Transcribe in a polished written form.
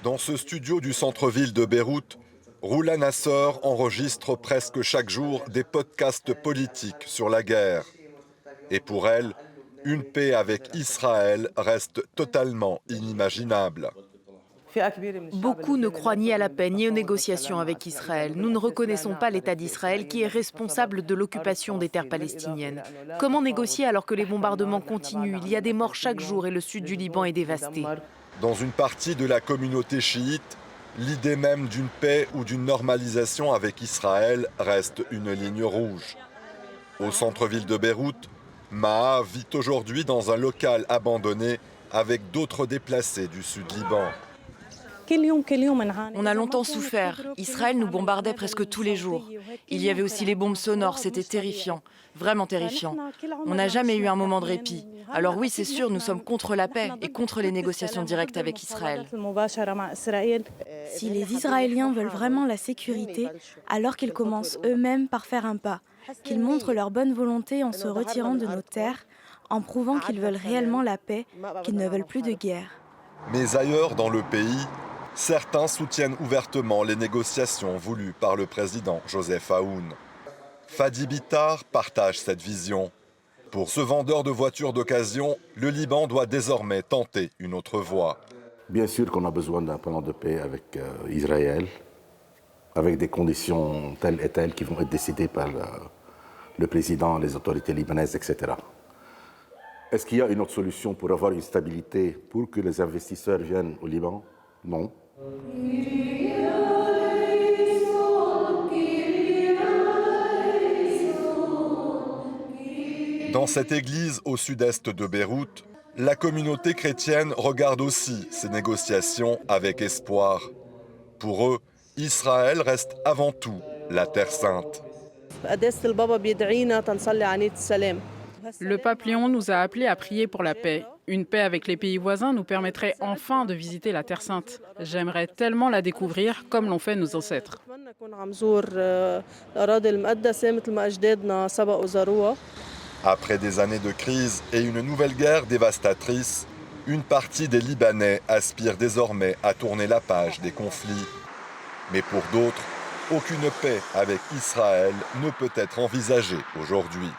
Dans ce studio du centre-ville de Beyrouth, Roula Nasser enregistre presque chaque jour des podcasts politiques sur la guerre. Et pour elle, une paix avec Israël reste totalement inimaginable. Beaucoup ne croient ni à la paix ni aux négociations avec Israël. Nous ne reconnaissons pas l'État d'Israël qui est responsable de l'occupation des terres palestiniennes. Comment négocier alors que les bombardements continuent? Il y a des morts chaque jour et le sud du Liban est dévasté. Dans une partie de la communauté chiite, l'idée même d'une paix ou d'une normalisation avec Israël reste une ligne rouge. Au centre-ville de Beyrouth, Maha vit aujourd'hui dans un local abandonné avec d'autres déplacés du sud Liban. On a longtemps souffert. Israël nous bombardait presque tous les jours. Il y avait aussi les bombes sonores, c'était terrifiant, vraiment terrifiant. On n'a jamais eu un moment de répit. Alors oui, c'est sûr, nous sommes contre la paix et contre les négociations directes avec Israël. Si les Israéliens veulent vraiment la sécurité, alors qu'ils commencent eux-mêmes par faire un pas, qu'ils montrent leur bonne volonté en se retirant de nos terres, en prouvant qu'ils veulent réellement la paix, qu'ils ne veulent plus de guerre. Mais ailleurs dans le pays, certains soutiennent ouvertement les négociations voulues par le président Joseph Aoun. Fadi Bitar partage cette vision. Pour ce vendeur de voitures d'occasion, le Liban doit désormais tenter une autre voie. Bien sûr qu'on a besoin d'un plan de paix avec Israël, avec des conditions telles et telles qui vont être décidées par le président, les autorités libanaises, etc. Est-ce qu'il y a une autre solution pour avoir une stabilité, pour que les investisseurs viennent au Liban? Non. Dans cette église au sud-est de Beyrouth, la communauté chrétienne regarde aussi ces négociations avec espoir. Pour eux, Israël reste avant tout la Terre sainte. Le pape Léon nous a appelés à prier pour la paix. Une paix avec les pays voisins nous permettrait enfin de visiter la Terre sainte. J'aimerais tellement la découvrir comme l'ont fait nos ancêtres. Après des années de crise et une nouvelle guerre dévastatrice, une partie des Libanais aspire désormais à tourner la page des conflits. Mais pour d'autres, aucune paix avec Israël ne peut être envisagée aujourd'hui.